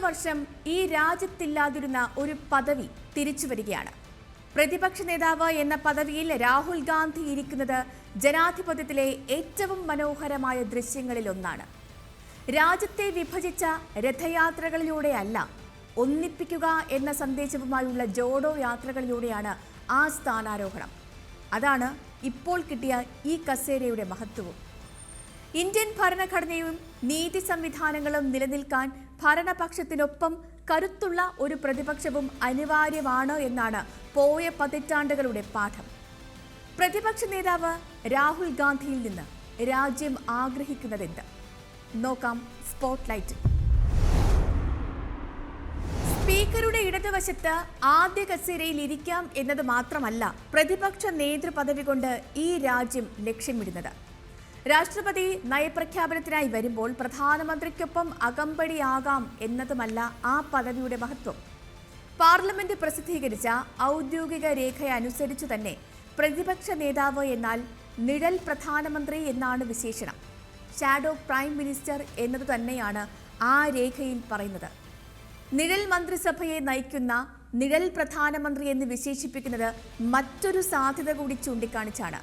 വർഷം ഈ രാജ്യത്തില്ലാതിരുന്ന ഒരു പദവി തിരിച്ചു വരികയാണ്. പ്രതിപക്ഷ നേതാവ് എന്ന പദവിയിൽ രാഹുൽ ഗാന്ധി ഇരിക്കുന്നത് ജനാധിപത്യത്തിലെ ഏറ്റവും മനോഹരമായ ദൃശ്യങ്ങളിലൊന്നാണ്. രാജ്യത്തെ വിഭജിച്ച രഥയാത്രകളിലൂടെയല്ല, ഒന്നിപ്പിക്കുക എന്ന സന്ദേശവുമായുള്ള ജോഡോ യാത്രകളിലൂടെയാണ് ആ സ്ഥാനാരോഹണം. അതാണ് ഇപ്പോൾ കിട്ടിയ ഈ കസേരയുടെ മഹത്വവും. ഇന്ത്യൻ ഭരണഘടനയും നീതി സംവിധാനങ്ങളും നിലനിൽക്കാൻ ഭരണപക്ഷത്തിനൊപ്പം കരുത്തുള്ള ഒരു പ്രതിപക്ഷവും അനിവാര്യമാണ് എന്നാണ് പോയ പതിറ്റാണ്ടുകളുടെ പാഠം. പ്രതിപക്ഷ നേതാവ് രാഹുൽ ഗാന്ധിയിൽ നിന്ന് രാജ്യം ആഗ്രഹിക്കുന്നതെന്ത്? നോക്കാം സ്പോട്ട്ലൈറ്റ്. സ്പീക്കറുടെ ഇടതുവശത്ത് ആദ്യ കസേരയിൽ ഇരിക്കാം എന്നത് മാത്രമല്ല പ്രതിപക്ഷ നേതൃപദവി കൊണ്ട് ഈ രാജ്യം ലക്ഷ്യമിടുന്നത്. രാഷ്ട്രപതി നയപ്രഖ്യാപനത്തിനായി വരുമ്പോൾ പ്രധാനമന്ത്രിക്കൊപ്പം അകമ്പടിയാകാം എന്നതുമല്ല ആ പദവിയുടെ മഹത്വം. പാർലമെന്റ് പ്രസിദ്ധീകരിച്ച ഔദ്യോഗിക രേഖയനുസരിച്ചു തന്നെ പ്രതിപക്ഷ നേതാവ് എന്നാൽ നിഴൽ പ്രധാനമന്ത്രി എന്നാണ് വിശേഷണം. ഷാഡോ പ്രൈം മിനിസ്റ്റർ എന്നതു തന്നെയാണ് ആ രേഖയിൽ പറയുന്നത്. നിഴൽ മന്ത്രിസഭയെ നയിക്കുന്ന നിഴൽ പ്രധാനമന്ത്രി എന്ന് വിശേഷിപ്പിക്കുന്നത് മറ്റൊരു സാധ്യത കൂടി ചൂണ്ടിക്കാണിച്ചാണ്.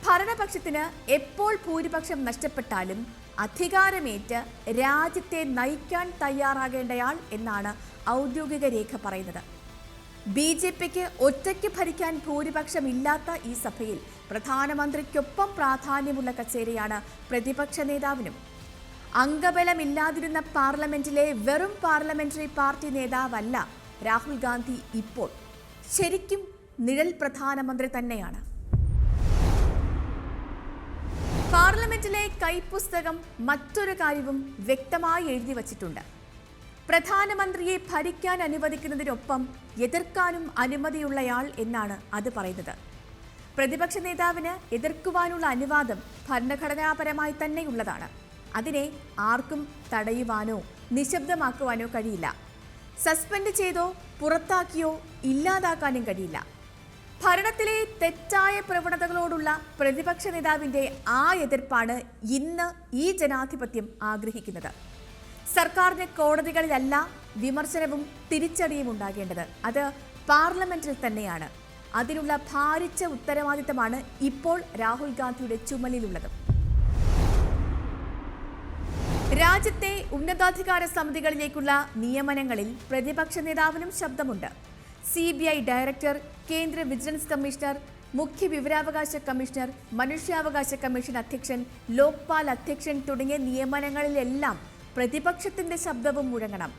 ഭരണപക്ഷത്തിന് എപ്പോൾ ഭൂരിപക്ഷം നഷ്ടപ്പെട്ടാലും അധികാരമേറ്റ് രാജ്യത്തെ നയിക്കാൻ തയ്യാറാകേണ്ടയാൾ എന്നാണ് ഔദ്യോഗിക രേഖ പറയുന്നത്. BJPക്ക് ഒറ്റയ്ക്ക് ഭരിക്കാൻ ഭൂരിപക്ഷമില്ലാത്ത ഈ സഭയിൽ പ്രധാനമന്ത്രിക്കൊപ്പം പ്രാധാന്യമുള്ള കസേരയാണ് പ്രതിപക്ഷ നേതാവിനും. അംഗബലമില്ലാതിരുന്ന പാർലമെന്റിലെ വെറും പാർലമെന്ററി പാർട്ടി നേതാവല്ല രാഹുൽ ഗാന്ധി. ഇപ്പോൾ ശരിക്കും നിഴൽ പ്രധാനമന്ത്രി തന്നെയാണ്. പാർലമെന്റിലെ കൈപ്പുസ്തകം മറ്റൊരു കാര്യവും വ്യക്തമായി എഴുതി വച്ചിട്ടുണ്ട്. പ്രധാനമന്ത്രിയെ ഭരിക്കാൻ അനുവദിക്കുന്നതിനൊപ്പം എതിർക്കാനും അനുമതിയുള്ളയാൾ എന്നാണ് അത് പറയുന്നത്. പ്രതിപക്ഷ നേതാവിന് എതിർക്കുവാനുള്ള അനുവാദം ഭരണഘടനാപരമായി തന്നെയുള്ളതാണ്. അതിനെ ആർക്കും തടയുവാനോ നിശബ്ദമാക്കുവാനോ കഴിയില്ല. സസ്പെൻഡ് ചെയ്തോ പുറത്താക്കിയോ ഇല്ലാതാക്കാനും കഴിയില്ല. ഭരണത്തിലെ തെറ്റായ പ്രവണതകളോടുള്ള പ്രതിപക്ഷ നേതാവിന്റെ ആ എതിർപ്പാണ് ഇന്ന് ഈ ജനാധിപത്യം ആഗ്രഹിക്കുന്നത്. സർക്കാരിന് കോടതികളിലല്ല വിമർശനവും തിരിച്ചടിയും ഉണ്ടാകേണ്ടത്, അത് പാർലമെന്റിൽ തന്നെയാണ്. അതിനുള്ള ഭാരിച്ച ഉത്തരവാദിത്തമാണ് ഇപ്പോൾ രാഹുൽ ഗാന്ധിയുടെ ചുമലിലുള്ളത്. രാജ്യത്തെ ഉന്നതാധികാര സമിതികളിലേക്കുള്ള നിയമനങ്ങളിൽ പ്രതിപക്ഷ നേതാവിനും ശബ്ദമുണ്ട്. CBI ഡയറക്ടർ, കേന്ദ്ര വിജിലൻസ് കമ്മീഷണർ, മുഖ്യ വിവരാവകാശ കമ്മീഷണർ, മനുഷ്യാവകാശ കമ്മീഷൻ അധ്യക്ഷൻ, ലോക്പാൽ അധ്യക്ഷൻ തുടങ്ങിയ നിയമനങ്ങളിലെല്ലാം പ്രതിപക്ഷത്തിന്റെ ശബ്ദവും മുഴങ്ങണം.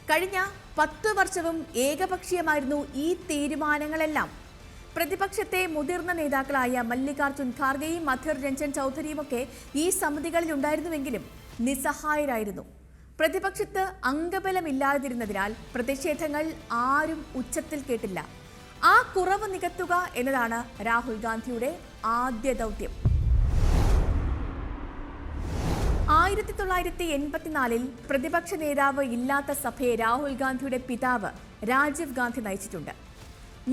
കഴിഞ്ഞ 10 വർഷവും ഏകപക്ഷീയമായിരുന്നു ഈ തീരുമാനങ്ങളെല്ലാം. പ്രതിപക്ഷത്തെ മുതിർന്ന നേതാക്കളായ മല്ലികാർജുൻ ഖാർഗെയും അധിർ രഞ്ജൻ ചൗധരിയുമൊക്കെ ഈ സമിതികളിൽ ഉണ്ടായിരുന്നുവെങ്കിലും നിസ്സഹായരായിരുന്നു. പ്രതിപക്ഷത്ത് അംഗബലമില്ലാതിരുന്നതിനാൽ പ്രതിഷേധങ്ങൾ ആരും ഉച്ചത്തിൽ കേട്ടില്ല. ആ കുറവ് നികത്തുക എന്നതാണ് രാഹുൽ ഗാന്ധിയുടെ ആദ്യ ദൗത്യം. 1984 പ്രതിപക്ഷ നേതാവ് ഇല്ലാത്ത സഭയെ രാഹുൽ ഗാന്ധിയുടെ പിതാവ് രാജീവ് ഗാന്ധി നയിച്ചിട്ടുണ്ട്.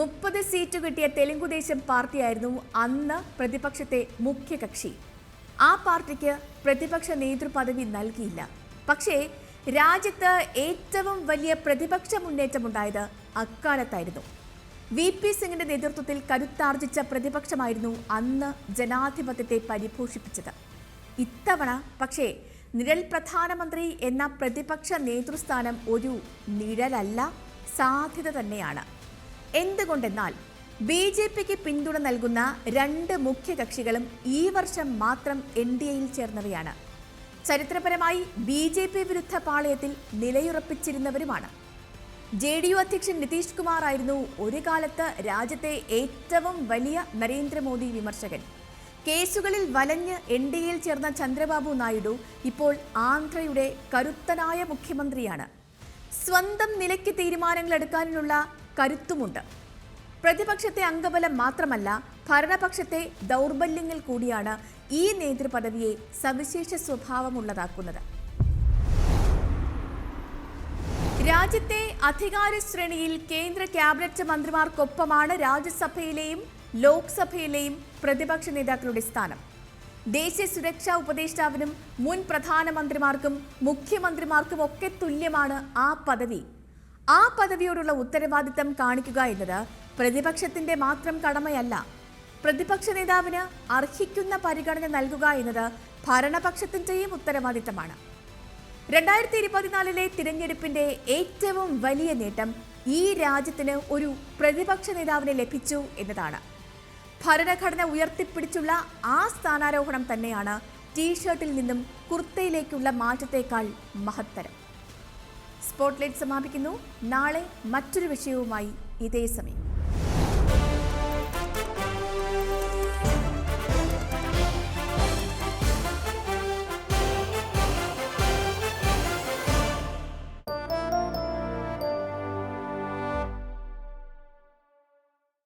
30 സീറ്റ് കിട്ടിയ തെലുങ്കുദേശം പാർട്ടിയായിരുന്നു അന്ന് പ്രതിപക്ഷത്തെ മുഖ്യ കക്ഷി. ആ പാർട്ടിക്ക് പ്രതിപക്ഷ നേതൃപദവി നൽകിയില്ല. പക്ഷേ രാജ്യത്ത് ഏറ്റവും വലിയ പ്രതിപക്ഷ മുന്നേറ്റമുണ്ടായത് അക്കാലത്തായിരുന്നു. VP സിംഗിന്റെ നേതൃത്വത്തിൽ കരുത്താർജിച്ച പ്രതിപക്ഷമായിരുന്നു അന്ന് ജനാധിപത്യത്തെ പരിപോഷിപ്പിച്ചത്. ഇത്തവണ പക്ഷേ നിഴൽ പ്രധാനമന്ത്രി എന്ന പ്രതിപക്ഷ നേതൃസ്ഥാനം ഒരു നിഴലല്ല, സാധ്യത തന്നെയാണ്. എന്തുകൊണ്ടെന്നാൽ BJPക്ക് പിന്തുണ നൽകുന്ന 2 മുഖ്യ കക്ഷികളും ഈ വർഷം മാത്രം NDAയിൽ ചേർന്നവയാണ്. ചരിത്രപരമായി BJP വിരുദ്ധ പാളയത്തിൽ നിലയുറപ്പിച്ചിരുന്നവരുമാണ്. JDU അധ്യക്ഷൻ നിതീഷ് കുമാർ ആയിരുന്നു ഒരു കാലത്ത് രാജ്യത്തെ ഏറ്റവും വലിയ നരേന്ദ്രമോദി വിമർശകൻ. കേസുകളിൽ വലഞ്ഞ് NDAയിൽ ചേർന്ന ചന്ദ്രബാബു നായിഡു ഇപ്പോൾ ആന്ധ്രയുടെ കരുത്തനായ മുഖ്യമന്ത്രിയാണ്. സ്വന്തം നിലയ്ക്ക് തീരുമാനങ്ങൾ എടുക്കാനുള്ള കരുത്തുമുണ്ട്. പ്രതിപക്ഷത്തെ അംഗബലം മാത്രമല്ല, ഭരണപക്ഷത്തെ ദൗർബല്യങ്ങൾ കൂടിയാണ് ഈ നേതൃപദവിയെ സവിശേഷ സ്വഭാവമുള്ളതാക്കുന്നത്. രാജ്യത്തെ അധികാര ശ്രേണിയിൽ കേന്ദ്ര ക്യാബിനറ്റ് മന്ത്രിമാർക്കൊപ്പമാണ് രാജ്യസഭയിലെയും ലോക്സഭയിലെയും പ്രതിപക്ഷ നേതാക്കളുടെ സ്ഥാനം. ദേശീയ സുരക്ഷാ ഉപദേഷ്ടാവിനും മുൻ പ്രധാനമന്ത്രിമാർക്കും മുഖ്യമന്ത്രിമാർക്കും ഒക്കെ തുല്യമാണ് ആ പദവി. ആ പദവിയോടുള്ള ഉത്തരവാദിത്തം കാണിക്കുക എന്നത് പ്രതിപക്ഷത്തിന്റെ മാത്രം കടമയല്ല. പ്രതിപക്ഷ നേതാവിന് അർഹിക്കുന്ന പരിഗണന നൽകുക എന്നത് ഭരണപക്ഷത്തിന്റെയും ഉത്തരവാദിത്തമാണ്. 2024 തിരഞ്ഞെടുപ്പിന്റെ ഏറ്റവും വലിയ നേട്ടം ഈ രാജ്യത്തിന് ഒരു പ്രതിപക്ഷ നേതാവിനെ ലഭിച്ചു എന്നതാണ്. ഭരണഘടന ഉയർത്തിപ്പിടിച്ചുള്ള ആ സ്ഥാനാരോഹണം തന്നെയാണ് ടീഷർട്ടിൽ നിന്നും കുർത്തയിലേക്കുള്ള മാറ്റത്തേക്കാൾ മഹത്തരം. സ്പോട്ട്ലൈറ്റ് സമാപിക്കുന്നു. നാളെ മറ്റൊരു വിഷയവുമായി ഇതേ സമയം.